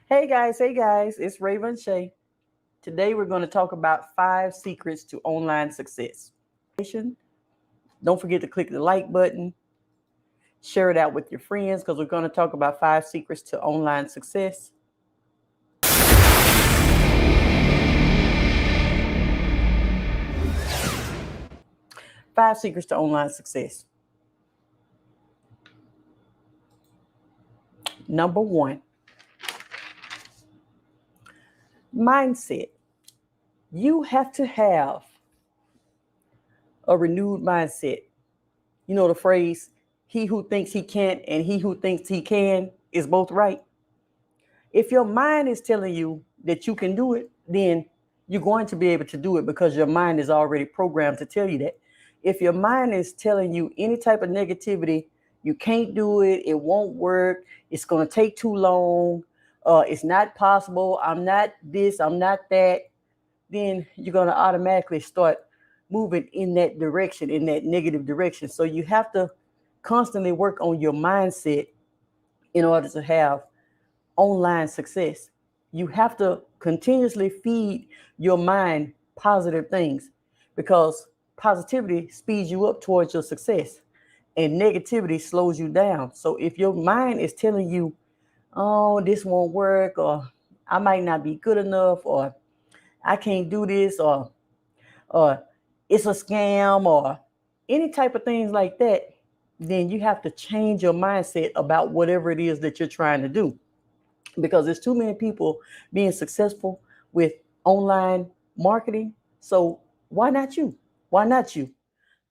Hey guys, it's Raevonshae. Today we're going to talk about 5 secrets to online success. Don't forget to click the like button, share it out with your friends because we're going to talk about 5 secrets to online success. 5 secrets to online success. Number 1, mindset. You have to have a renewed mindset. You know the phrase, he who thinks he can't and he who thinks he can is both right. If your mind is telling you that you can do it, then you're going to be able to do it because your mind is already programmed to tell you that. If your mind is telling you any type of negativity, you can't do it, it won't work, it's going to take too long, it's not possible, I'm not this, I'm not that, then you're going to automatically start moving in that direction, in that negative direction. So you have to constantly work on your mindset in order to have online success. You have to continuously feed your mind positive things because positivity speeds you up towards your success and negativity slows you down. So if your mind is telling you, oh, this won't work, or I might not be good enough, or I can't do this, or it's a scam, or any type of things like that, then you have to change your mindset about whatever it is that you're trying to do because there's too many people being successful with online marketing. So why not you? Why not you?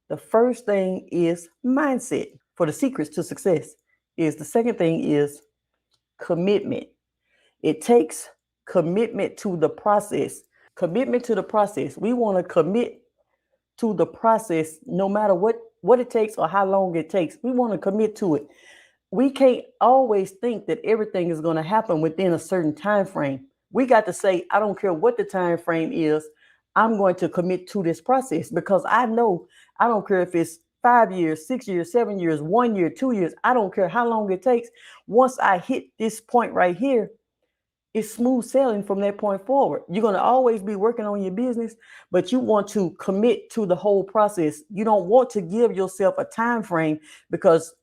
The first thing is mindset. For the secrets to success is the second thing is commitment. It takes commitment to the process. Commitment to the process. We want to commit to the process no matter what it takes or how long it takes. We want to commit to it. We can't always think that everything is going to happen within a certain time frame. We got to say, I don't care what the time frame is, I'm going to commit to this process because I know I don't care if it's 5 years, 6 years, 7 years, 1 year, 2 years, I don't care how long it takes. Once I hit this point right here, it's smooth sailing from that point forward. You're going to always be working on your business, but you want to commit to the whole process. You don't want to give yourself a time frame because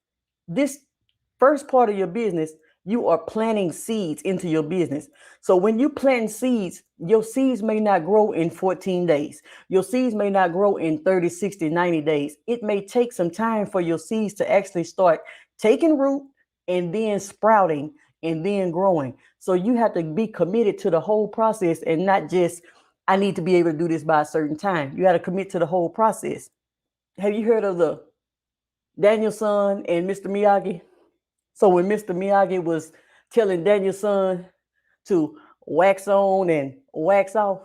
this first part of your business, you are planting seeds into your business. So when you plant seeds, your seeds may not grow in 14 days. Your seeds may not grow in 30, 60, 90 days. It may take some time for your seeds to actually start taking root and then sprouting and then growing. So you have to be committed to the whole process and not just, I need to be able to do this by a certain time. You got to commit to the whole process. Have you heard of the Daniel-san and Mr. Miyagi? So when Mr. Miyagi was telling Daniel-san to wax on and wax off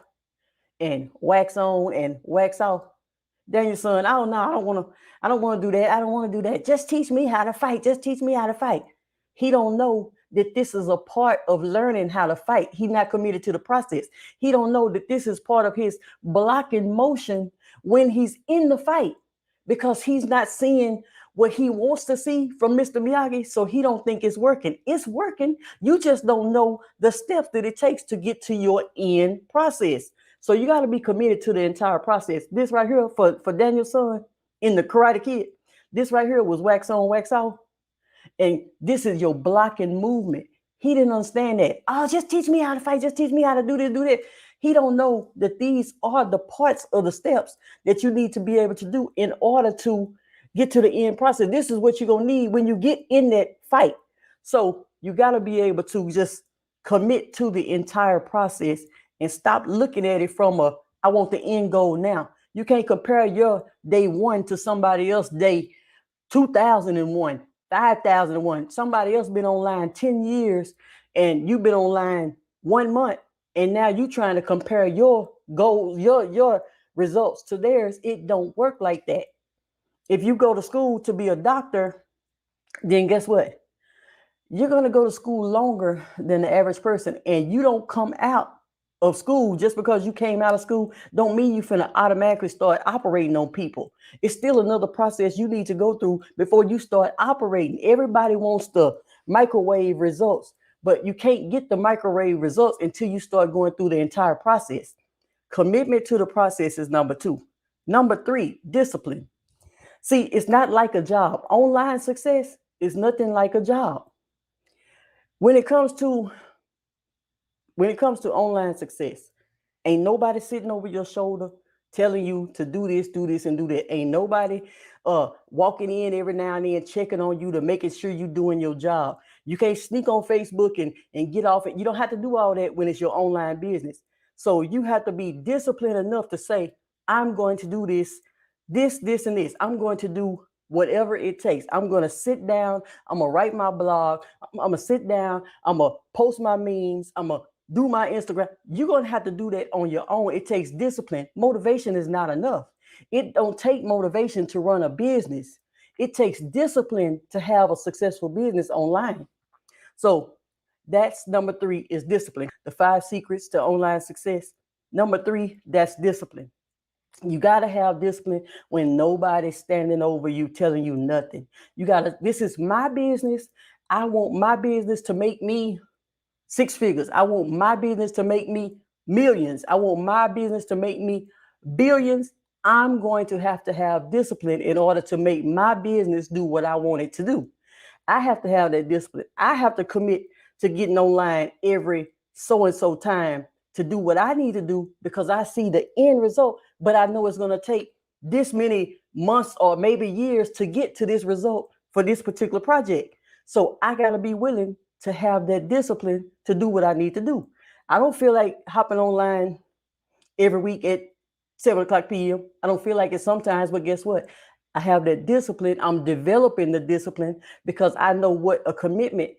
and wax on and wax off, Daniel-san, oh no, I don't want to do that. I don't want to do that. Just teach me how to fight. Just teach me how to fight. He don't know that this is a part of learning how to fight. He's not committed to the process. He don't know that this is part of his blocking motion when he's in the fight because he's not seeing what he wants to see from Mr. Miyagi, so he don't think it's working. It's working. You just don't know the steps that it takes to get to your end process. So you got to be committed to the entire process. This right here for Daniel's son in the Karate Kid, this right here was wax on, wax off. And this is your blocking movement. He didn't understand that. Oh, just teach me how to fight. Just teach me how to do this, do that. He don't know that these are the parts of the steps that you need to be able to do in order to get to the end process. This is what you're going to need when you get in that fight. So you got to be able to just commit to the entire process and stop looking at it from I want the end goal now. You can't compare your day one to somebody else day 2001, 5001. Somebody else been online 10 years and you've been online 1 month. And now you trying to compare your goals, your results to theirs. It don't work like that. If you go to school to be a doctor, then guess what? You're going to go to school longer than the average person, and you don't come out of school just because you came out of school don't mean you finna automatically start operating on people. It's still another process you need to go through before you start operating. Everybody wants the microwave results, but you can't get the microwave results until you start going through the entire process. Commitment to the process is number 2. Number 3, discipline. See, it's not like a job. Online success is nothing like a job. When it comes to online success, ain't nobody sitting over your shoulder telling you to do this, and do that. Ain't nobody walking in every now and then checking on you to making sure you're doing your job. You can't sneak on Facebook and get off it. You don't have to do all that when it's your online business. So you have to be disciplined enough to say, I'm going to do this, and this. I'm going to do whatever it takes. I'm going to sit down. I'm going to write my blog. I'm going to sit down. I'm going to post my memes. I'm going to do my Instagram. You're going to have to do that on your own. It takes discipline. Motivation is not enough. It don't take motivation to run a business. It takes discipline to have a successful business online. So that's number 3 is discipline. The 5 secrets to online success. Number 3, that's discipline. You got to have discipline when nobody's standing over you telling you nothing. You got to, this is my business. I want my business to make me 6 figures. I want my business to make me millions. I want my business to make me billions. I'm going to have discipline in order to make my business do what I want it to do. I have to have that discipline. I have to commit to getting online every so-and-so time to do what I need to do because I see the end result, but I know it's going to take this many months or maybe years to get to this result for this particular project. So I got to be willing to have that discipline to do what I need to do. I don't feel like hopping online every week at 7:00 p.m. I don't feel like it sometimes, but guess what? I have that discipline. I'm developing the discipline because I know what a commitment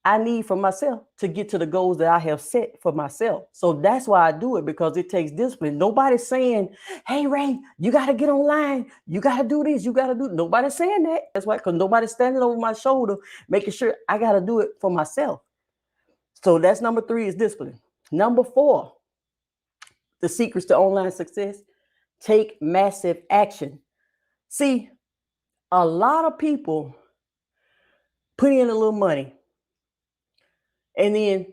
I need for myself to get to the goals that I have set for myself. So that's why I do it, because it takes discipline. Nobody's saying, hey, Ray, you got to get online. You got to do this. You got to do. Nobody's saying that. That's why, because nobody's standing over my shoulder, making sure I got to do it for myself. So that's number 3 is discipline. Number 4, the secrets to online success, take massive action. See, a lot of people put in a little money and then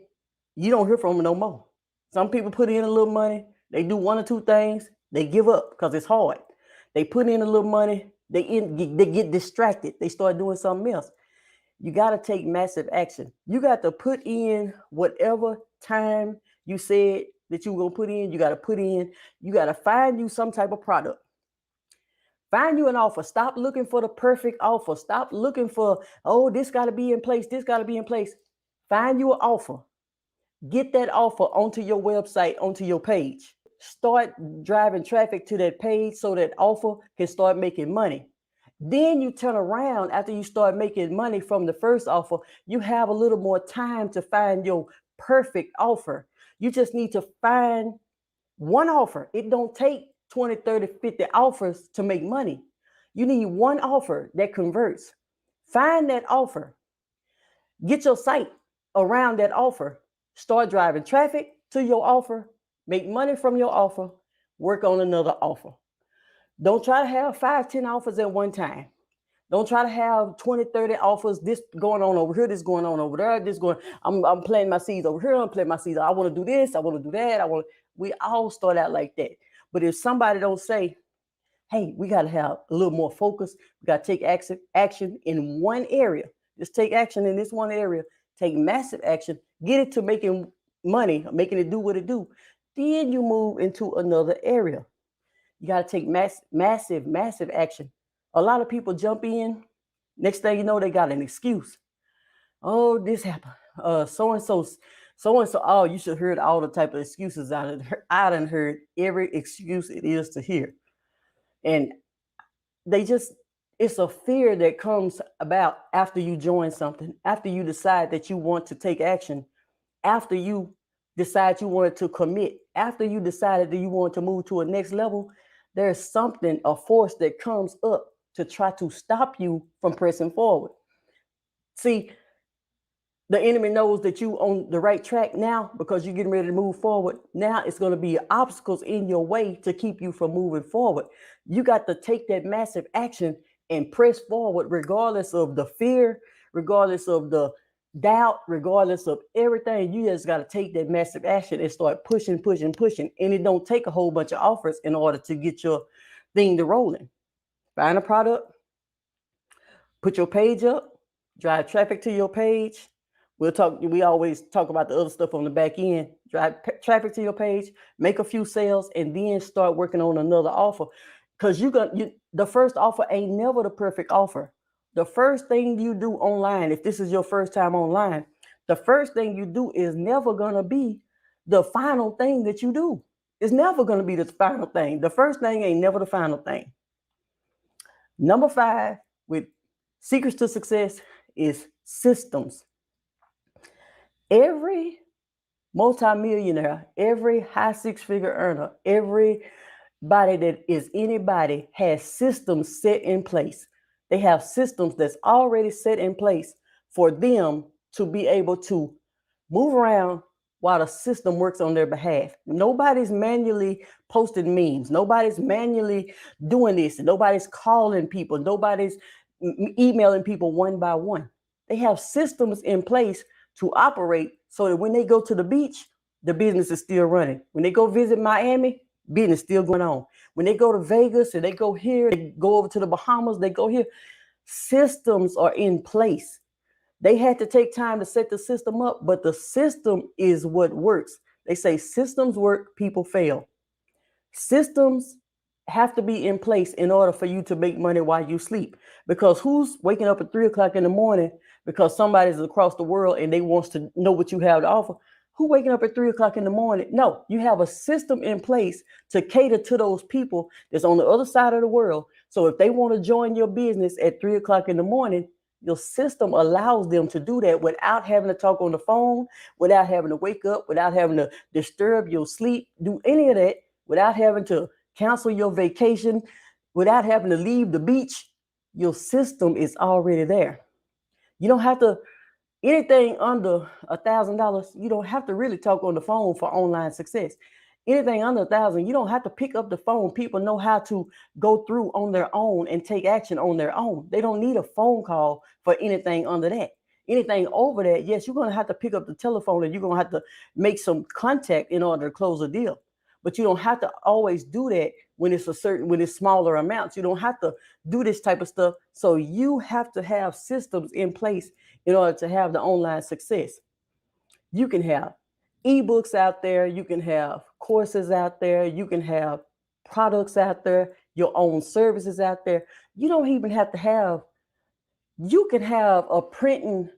you don't hear from them no more. Some people put in a little money, they do 1 or 2 things, they give up because it's hard. They put in a little money, they get distracted, they start doing something else. You got to take massive action. You got to put in whatever time you said that you were going to put in. You got to put in, you got to find you some type of product. Find you an offer. Stop looking for the perfect offer. Stop looking for, oh, this got to be in place. This got to be in place. Find you an offer. Get that offer onto your website, onto your page. Start driving traffic to that page so that offer can start making money. Then you turn around after you start making money from the first offer. You have a little more time to find your perfect offer. You just need to find one offer. It don't take 20, 30, 50 offers to make money. You need one offer that converts. Find that offer. Get your site around that offer. Start driving traffic to your offer. Make money from your offer. Work on another offer. Don't try to have 5, 10 offers at one time. Don't try to have 20, 30 offers. This going on over here. This going on over there. This going. I'm planting my seeds over here. I'm planting my seeds. I want to do this. I want to do that. We all start out like that. But if somebody don't say, hey, we got to have a little more focus. We got to take action in one area. Just take action in this one area. Take massive action. Get it to making money, making it do what it do. Then you move into another area. You got to take massive action. A lot of people jump in. Next thing you know, they got an excuse. Oh, this happened. So-and-so. Oh, you should hear all the type of excuses I done heard every excuse it is to hear. And it's a fear that comes about after you join something, after you decide that you want to take action, after you decide you wanted to commit, after you decided that you want to move to a next level. There's something, a force that comes up to try to stop you from pressing forward. See, the enemy knows that you on the right track now because you're getting ready to move forward. Now it's going to be obstacles in your way to keep you from moving forward. You got to take that massive action and press forward regardless of the fear, regardless of the doubt, regardless of everything, you just got to take that massive action and start pushing. And it don't take a whole bunch of offers in order to get your thing to rolling. Find a product, put your page up, drive traffic to your page. We always talk about the other stuff on the back end. Drive traffic to your page, make a few sales, and then start working on another offer. Because the first offer ain't never the perfect offer. The first thing you do online, if this is your first time online, the first thing you do is never gonna be the final thing that you do. It's never gonna be the final thing. The first thing ain't never the final thing. Number 5 with secrets to success is systems. Every multimillionaire, every high six-figure earner, everybody that is anybody has systems set in place. They have systems that's already set in place for them to be able to move around while the system works on their behalf. Nobody's manually posting memes. Nobody's manually doing this. Nobody's calling people. Nobody's emailing people one by one. They have systems in place to operate so that when they go to the beach, the business is still running. When they go visit Miami, business still going on. When they go to Vegas and they go here, they go over to the Bahamas, they go here. Systems are in place. They had to take time to set the system up, but the system is what works. They say systems work, people fail. Systems have to be in place in order for you to make money while you sleep. Because who's waking up at 3 o'clock in the morning because somebody's across the world and they wants to know what you have to offer? Who waking up at 3 o'clock in the morning? No, you have a system in place to cater to those people that's on the other side of the world. So if they want to join your business at 3 o'clock in the morning, your system allows them to do that without having to talk on the phone, without having to wake up, without having to disturb your sleep, do any of that, without having to cancel your vacation, without having to leave the beach. Your system is already there. You don't have to, anything under $1,000, you don't have to really talk on the phone for online success. Anything under $1,000, you don't have to pick up the phone. People know how to go through on their own and take action on their own. They don't need a phone call for anything under that. Anything over that, yes, you're going to have to pick up the telephone and you're going to have to make some contact in order to close a deal. But you don't have to always do that when it's smaller amounts. You don't have to do this type of stuff. So you have to have systems in place in order to have the online success. You can have ebooks out there, you can have courses out there, you can have products out there, your own services out there. You don't even have to have, you can have a printing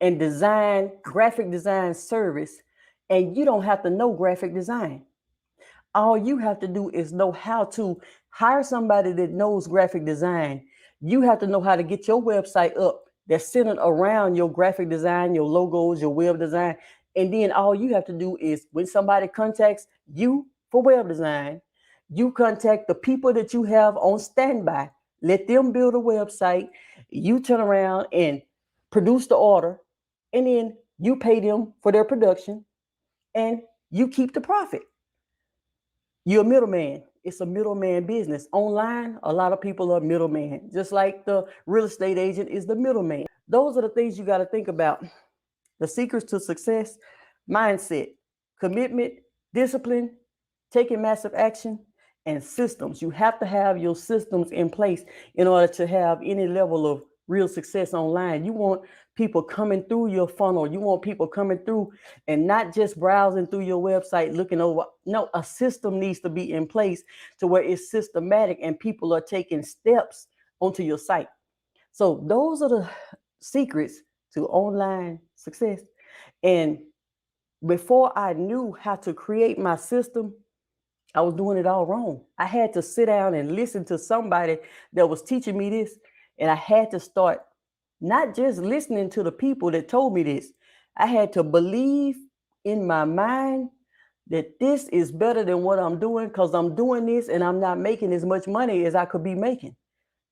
and design, graphic design service, and you don't have to know graphic design. All you have to do is know how to hire somebody that knows graphic design. You have to know how to get your website up that's centered around your graphic design, your logos, your web design. And then all you have to do is when somebody contacts you for web design, you contact the people that you have on standby. Let them build a website. You turn around and produce the order, and then you pay them for their production, and you keep the profit. You're a middleman. It's a middleman business. Online, a lot of people are middleman, just like the real estate agent is the middleman. Those are the things you got to think about. The secrets to success: mindset, commitment, discipline, taking massive action, and systems. You have to have your systems in place in order to have any level of real success online. You want people coming through your funnel. You want people coming through and not just browsing through your website looking over. No, a system needs to be in place to where it's systematic and people are taking steps onto your site. So those are the secrets to online success. And before I knew how to create my system, I was doing it all wrong. I had to sit down and listen to somebody that was teaching me this. And I had to start not just listening to the people that told me this. I had to believe in my mind that this is better than what I'm doing because I'm doing this and I'm not making as much money as I could be making.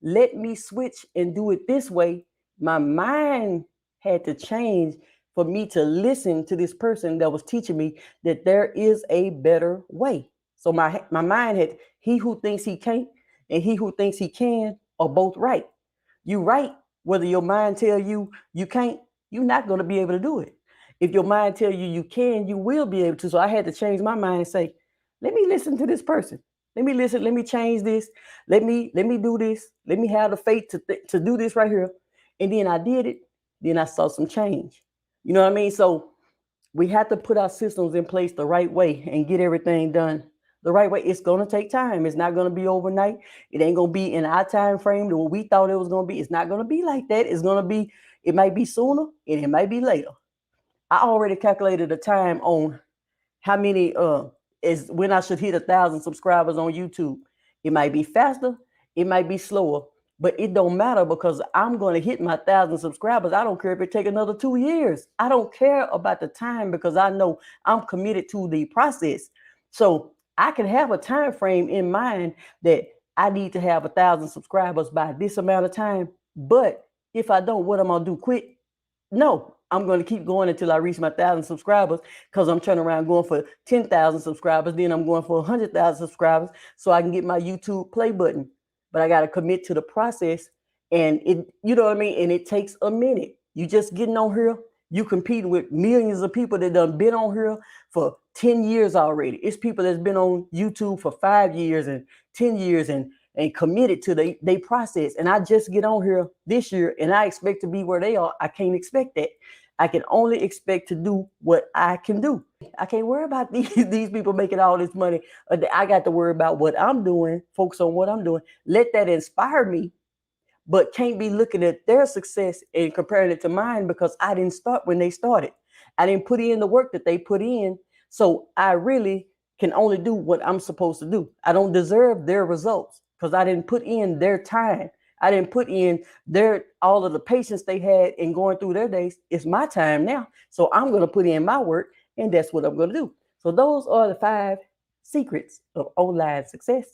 Let me switch and do it this way. My mind had to change for me to listen to this person that was teaching me that there is a better way. So my mind had, he who thinks he can't and he who thinks he can are both right. You right whether your mind tell you you can't, you're not going to be able to do it. If your mind tell you you can, you will be able to. So I had to change my mind and say, let me listen to this person. Let me listen. Let me change this. Let me do this. Let me have the faith to do this right here. And then I did it. Then I saw some change. You know what I mean? So we have to put our systems in place the right way and get everything done the right way. It's going to take time. It's not going to be overnight. It ain't going to be in our time frame to what we thought it was going to be. It's not going to be like that. It's going to be, it might be sooner and it might be later. I already calculated the time on how many is when I should hit 1,000 subscribers on YouTube. It might be faster, it might be slower, but it don't matter because I'm going to hit my 1,000 subscribers. I don't care if it take another 2 years. I don't care about the time because I know I'm committed to the process. So I can have a time frame in mind that I need to have 1,000 subscribers by this amount of time. But if I don't, what am I gonna do? Quit? No, I'm going to keep going until I reach my 1,000 subscribers because I'm turning around going for 10,000 subscribers. Then I'm going for 100,000 subscribers so I can get my YouTube play button. But I got to commit to the process, and it, you know what I mean? And it takes a minute. You just getting on here. You competing with millions of people that done been on here for 10 years already. It's people that's been on YouTube for 5 years and 10 years and committed to they process. And I just get on here this year and I expect to be where they are. I can't expect that. I can only expect to do what I can do. I can't worry about these people making all this money. I got to worry about what I'm doing, focus on what I'm doing. Let that inspire me, but can't be looking at their success and comparing it to mine because I didn't start when they started. I didn't put in the work that they put in. So I really can only do what I'm supposed to do. I don't deserve their results because I didn't put in their time. I didn't put in all of the patience they had in going through their days. It's my time now. So I'm going to put in my work, and that's what I'm going to do. So those are the 5 secrets of online success.